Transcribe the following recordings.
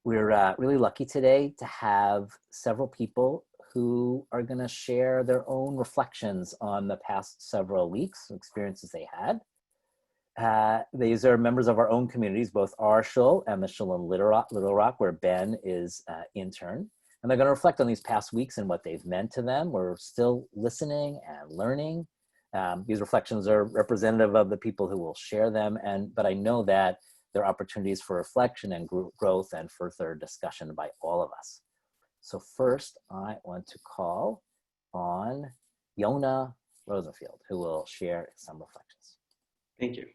We're really lucky today to have several people who are going to share their own reflections on the past several weeks, experiences they had. These are members of our own communities, both our shul and the shul in Little Rock, where Ben is intern. And they're going to reflect on these past weeks and what they've meant to them. We're still listening and learning. These reflections are representative of the people who will share them, but I know that there are opportunities for reflection and growth and further discussion by all of us. So first, I want to call on Yona Rosenfield, who will share some reflections. Thank you.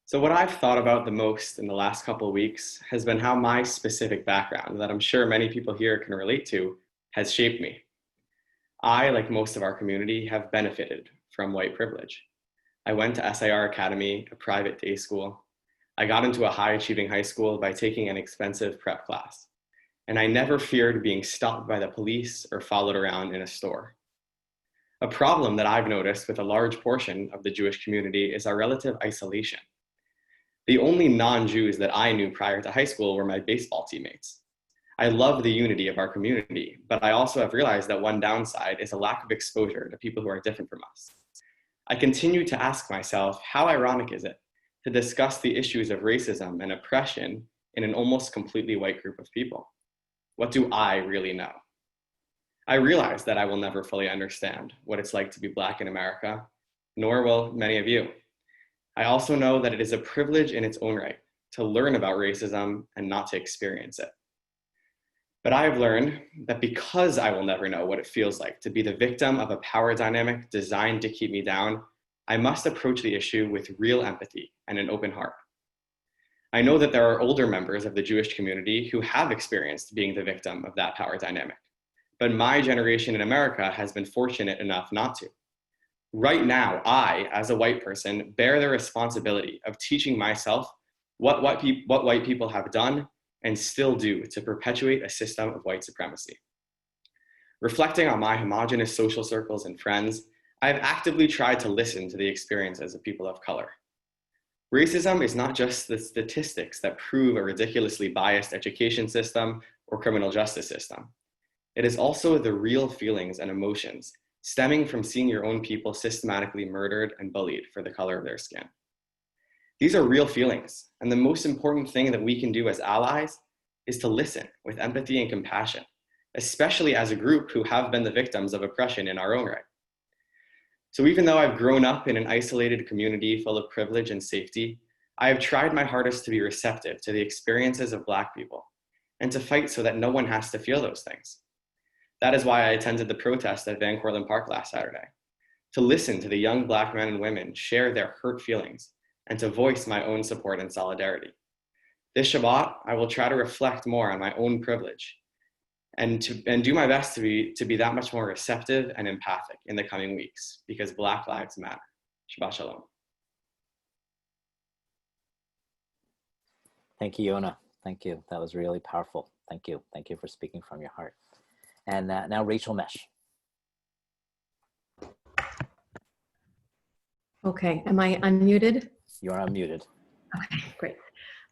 So what I've thought about the most in the last couple of weeks has been how my specific background, that I'm sure many people here can relate to, has shaped me. I, like most of our community, have benefited from white privilege. I went to SIR Academy, a private day school. I got into a high-achieving high school by taking an expensive prep class. And I never feared being stopped by the police or followed around in a store. A problem that I've noticed with a large portion of the Jewish community is our relative isolation. The only non-Jews that I knew prior to high school were my baseball teammates. I love the unity of our community, but I also have realized that one downside is a lack of exposure to people who are different from us. I continue to ask myself, how ironic is it to discuss the issues of racism and oppression in an almost completely white group of people? What do I really know? I realize that I will never fully understand what it's like to be Black in America, nor will many of you. I also know that it is a privilege in its own right to learn about racism and not to experience it. But I have learned that because I will never know what it feels like to be the victim of a power dynamic designed to keep me down, I must approach the issue with real empathy and an open heart. I know that there are older members of the Jewish community who have experienced being the victim of that power dynamic, but my generation in America has been fortunate enough not to. Right now, I, as a white person, bear the responsibility of teaching myself what white people have done and still do to perpetuate a system of white supremacy. Reflecting on my homogenous social circles and friends, I have actively tried to listen to the experiences of people of color. Racism is not just the statistics that prove a ridiculously biased education system or criminal justice system. It is also the real feelings and emotions stemming from seeing your own people systematically murdered and bullied for the color of their skin. These are real feelings, and the most important thing that we can do as allies is to listen with empathy and compassion, especially as a group who have been the victims of oppression in our own right. So even though I've grown up in an isolated community full of privilege and safety, I have tried my hardest to be receptive to the experiences of Black people and to fight so that no one has to feel those things. That is why I attended the protest at Van Cortlandt Park last Saturday, to listen to the young Black men and women share their hurt feelings and to voice my own support and solidarity. This Shabbat, I will try to reflect more on my own privilege and do my best to be that much more receptive and empathic in the coming weeks, because Black lives matter. Shabbat Shalom. Thank you, Yona. Thank you. That was really powerful. Thank you. Thank you for speaking from your heart. And now Rachel Mesh. Okay, am I unmuted? You are unmuted. Okay, great.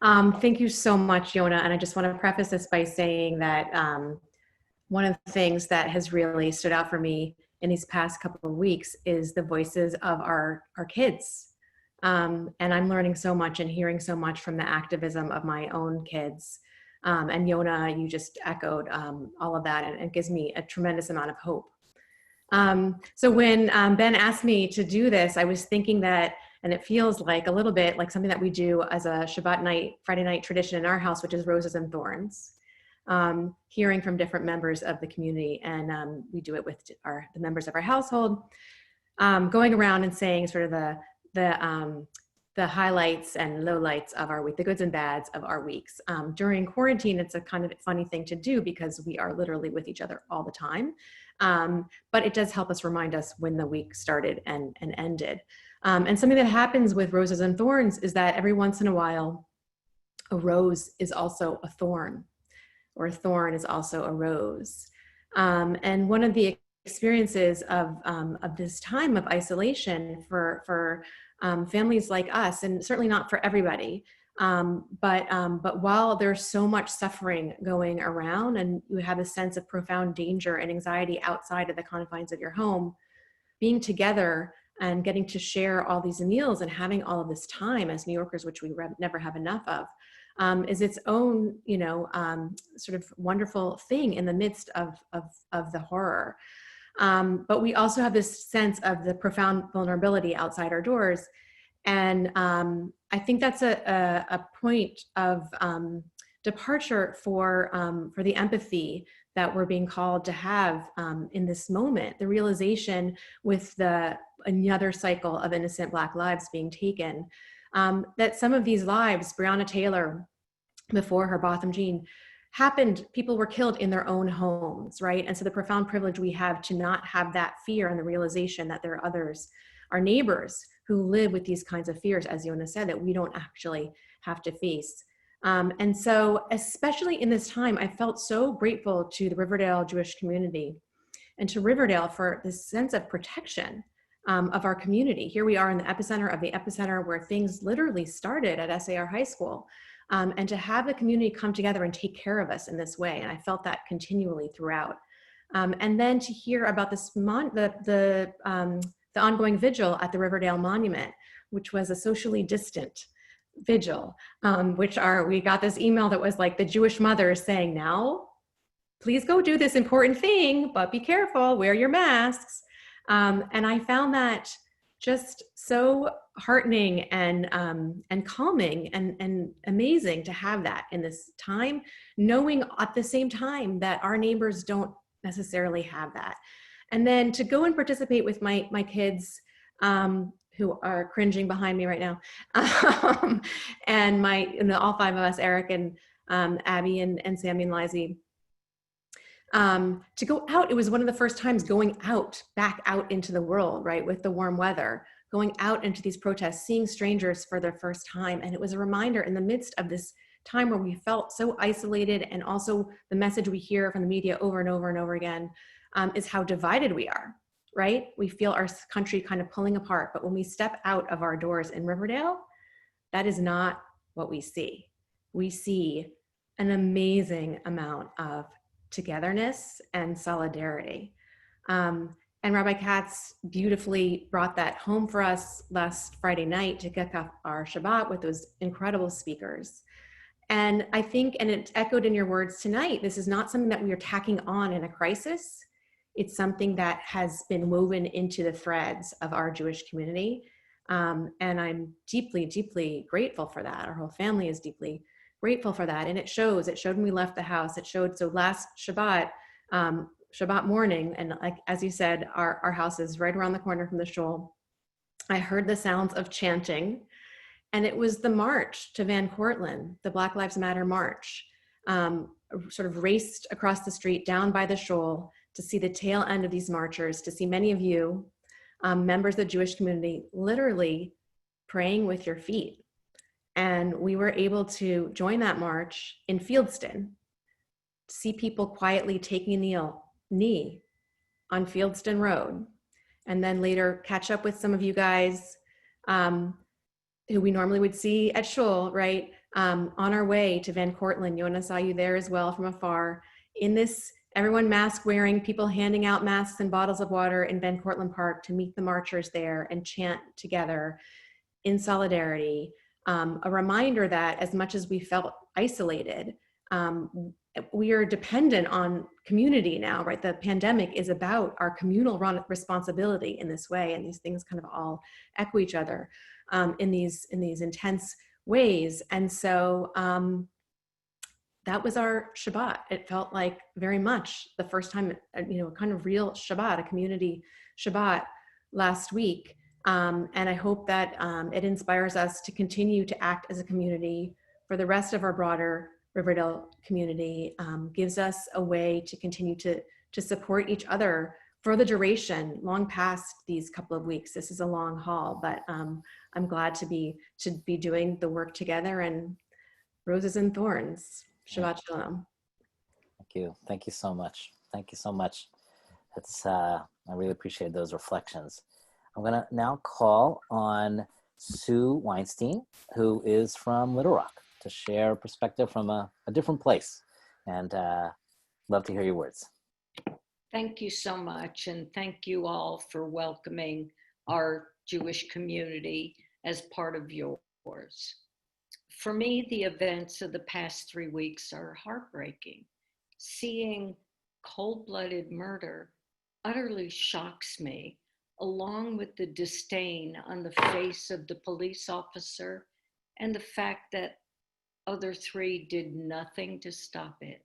Thank you so much, Yona. And I just want to preface this by saying that one of the things that has really stood out for me in these past couple of weeks is the voices of our kids. And I'm learning so much and hearing so much from the activism of my own kids. And Yona, you just echoed all of that, and it gives me a tremendous amount of hope. So when Ben asked me to do this, I was thinking that, and it feels like a little bit like something that we do as a Shabbat night, Friday night tradition in our house, which is Roses and Thorns, hearing from different members of the community. And we do it with the members of our household, going around and saying sort of the highlights and lowlights of our week, the goods and bads of our weeks. During quarantine, it's a kind of funny thing to do because we are literally with each other all the time. But it does help us remind us when the week started and ended. And something that happens with Roses and Thorns is that every once in a while, a rose is also a thorn, or a thorn is also a rose. And one of the experiences of this time of isolation for families like us, and certainly not for everybody, But while there's so much suffering going around and you have a sense of profound danger and anxiety outside of the confines of your home, being together and getting to share all these meals and having all of this time as New Yorkers, which we never have enough of, is its own, sort of wonderful thing in the midst of the horror. But we also have this sense of the profound vulnerability outside our doors. And I think that's a point of departure for the empathy that we're being called to have in this moment. The realization with another cycle of innocent Black lives being taken, that some of these lives, Breonna Taylor, before her, Botham Jean, happened, people were killed in their own homes, right? And so the profound privilege we have to not have that fear and the realization that there are others, our neighbors, who live with these kinds of fears, as Yona said, that we don't actually have to face. And so, especially in this time, I felt so grateful to the Riverdale Jewish community and to Riverdale for this sense of protection of our community. Here we are in the epicenter of the epicenter where things literally started at SAR High School. And to have the community come together and take care of us in this way. And I felt that continually throughout. And then to hear about this, the ongoing vigil at the Riverdale Monument, which was a socially distant vigil, we got this email that was like the Jewish mothers saying, now, please go do this important thing, but be careful, wear your masks. And I found that just so heartening and calming and amazing to have that in this time, knowing at the same time that our neighbors don't necessarily have that. And then to go and participate with my kids, who are cringing behind me right now, and all five of us, Eric and Abby and Sammy and Lizy, to go out. It was one of the first times going back out into the world, right, with the warm weather, going out into these protests, seeing strangers for their first time. And it was a reminder in the midst of this time where we felt so isolated, and also the message we hear from the media over and over and over again is how divided we are, right? We feel our country kind of pulling apart. But when we step out of our doors in Riverdale, that is not what we see. We see an amazing amount of togetherness and solidarity. And Rabbi Katz beautifully brought that home for us last Friday night to kick off our Shabbat with those incredible speakers. And I think, and it's echoed in your words tonight, this is not something that we are tacking on in a crisis. It's something that has been woven into the threads of our Jewish community. And I'm deeply, deeply grateful for that. Our whole family is deeply grateful for that. And it showed when we left the house, it showed. So last Shabbat, Shabbat morning, and like, as you said, our house is right around the corner from the shul. I heard the sounds of chanting, and it was the march to Van Cortlandt, the Black Lives Matter march, sort of raced across the street down by the shul to see the tail end of these marchers, to see many of you, members of the Jewish community, literally praying with your feet. And we were able to join that march in Fieldston, see people quietly taking a knee on Fieldston Road, and then later catch up with some of you guys who we normally would see at shul, right? On our way to Van Cortlandt. Yona saw you there as well from afar. In this, everyone mask wearing, people handing out masks and bottles of water in Van Cortlandt Park to meet the marchers there and chant together in solidarity. A reminder that as much as we felt isolated, we are dependent on community now, right? The pandemic is about our communal responsibility in this way, and these things kind of all echo each other in these intense ways. And so that was our Shabbat. It felt like very much the first time, kind of real Shabbat, a community Shabbat last week. And I hope that it inspires us to continue to act as a community for the rest of our broader Riverdale community, gives us a way to continue to support each other for the duration, long past these couple of weeks. This is a long haul, but I'm glad to be doing the work together, and roses and thorns. Shabbat Shalom. Thank you so much. Thank you so much. I really appreciate those reflections. I'm gonna now call on Sue Weinstein, who is from Little Rock, to share perspective from a different place. And love to hear your words. Thank you so much. And thank you all for welcoming our Jewish community as part of yours. For me, the events of the past 3 weeks are heartbreaking. Seeing cold-blooded murder utterly shocks me, along with the disdain on the face of the police officer and the fact that other 3 did nothing to stop it.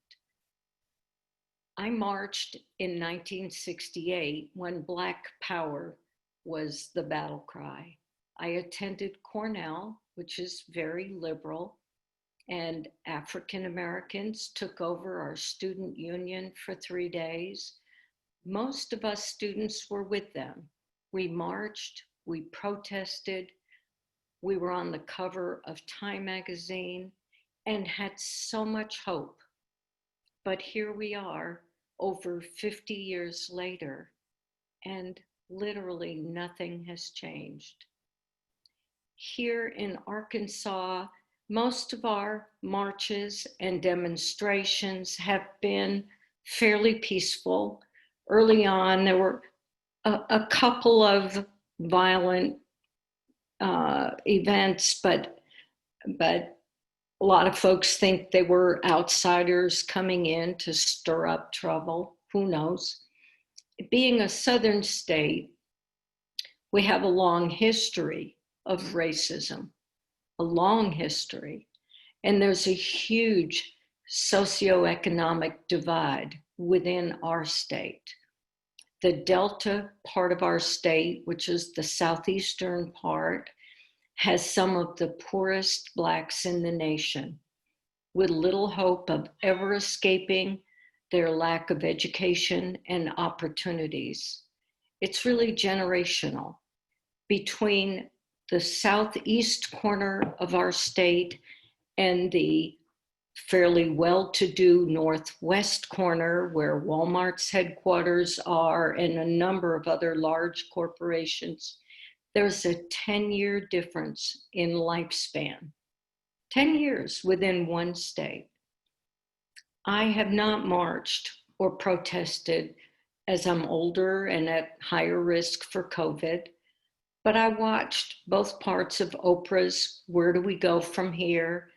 I marched in 1968 when Black Power was the battle cry. I attended Cornell, which is very liberal, and African Americans took over our student union for 3 days. Most of us students were with them. We marched, we protested, we were on the cover of Time magazine and had so much hope. But here we are over 50 years later, and literally nothing has changed. Here in Arkansas, most of our marches and demonstrations have been fairly peaceful. Early on, there were a couple of violent events, but a lot of folks think they were outsiders coming in to stir up trouble. Who knows? Being a Southern state, we have a long history of racism, a long history. And there's a huge socioeconomic divide within our state. The Delta part of our state, which is the southeastern part, has some of the poorest Blacks in the nation, with little hope of ever escaping their lack of education and opportunities. It's really generational. Between the southeast corner of our state and the fairly well-to-do northwest corner, where Walmart's headquarters are and a number of other large corporations, there's a 10-year difference in lifespan. 10 years within one state. I have not marched or protested as I'm older and at higher risk for COVID, but I watched both parts of Oprah's Where Do We Go From Here?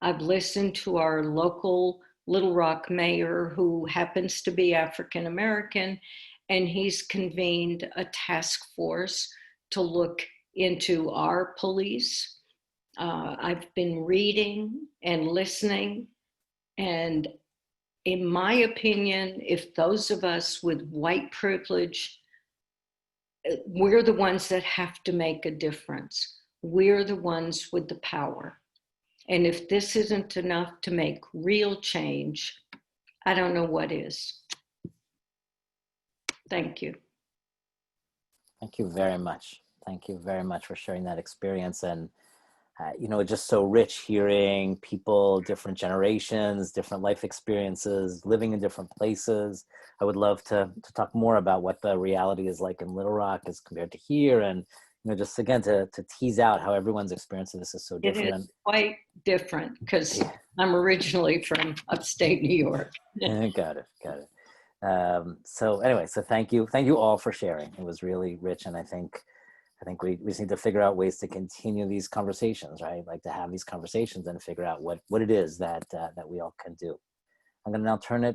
I've listened to our local Little Rock mayor, who happens to be African American, and he's convened a task force to look into our police. I've been reading and listening, and in my opinion, if those of us with white privilege, we're the ones that have to make a difference. We're the ones with the power. And if this isn't enough to make real change, I don't know what is. Thank you. Thank you very much. Thank you very much for sharing that experience. And, just so rich hearing people, different generations, different life experiences, living in different places. I would love to talk more about what the reality is like in Little Rock as compared to here. And, just again, to tease out how everyone's experience of this is so different. It is quite different because I'm originally from upstate New York. Got it. So anyway, so thank you all for sharing. It was really rich, and I think we just need to figure out ways to continue these conversations, right? Like to have these conversations and figure out what it is that we all can do. I'm going to now turn it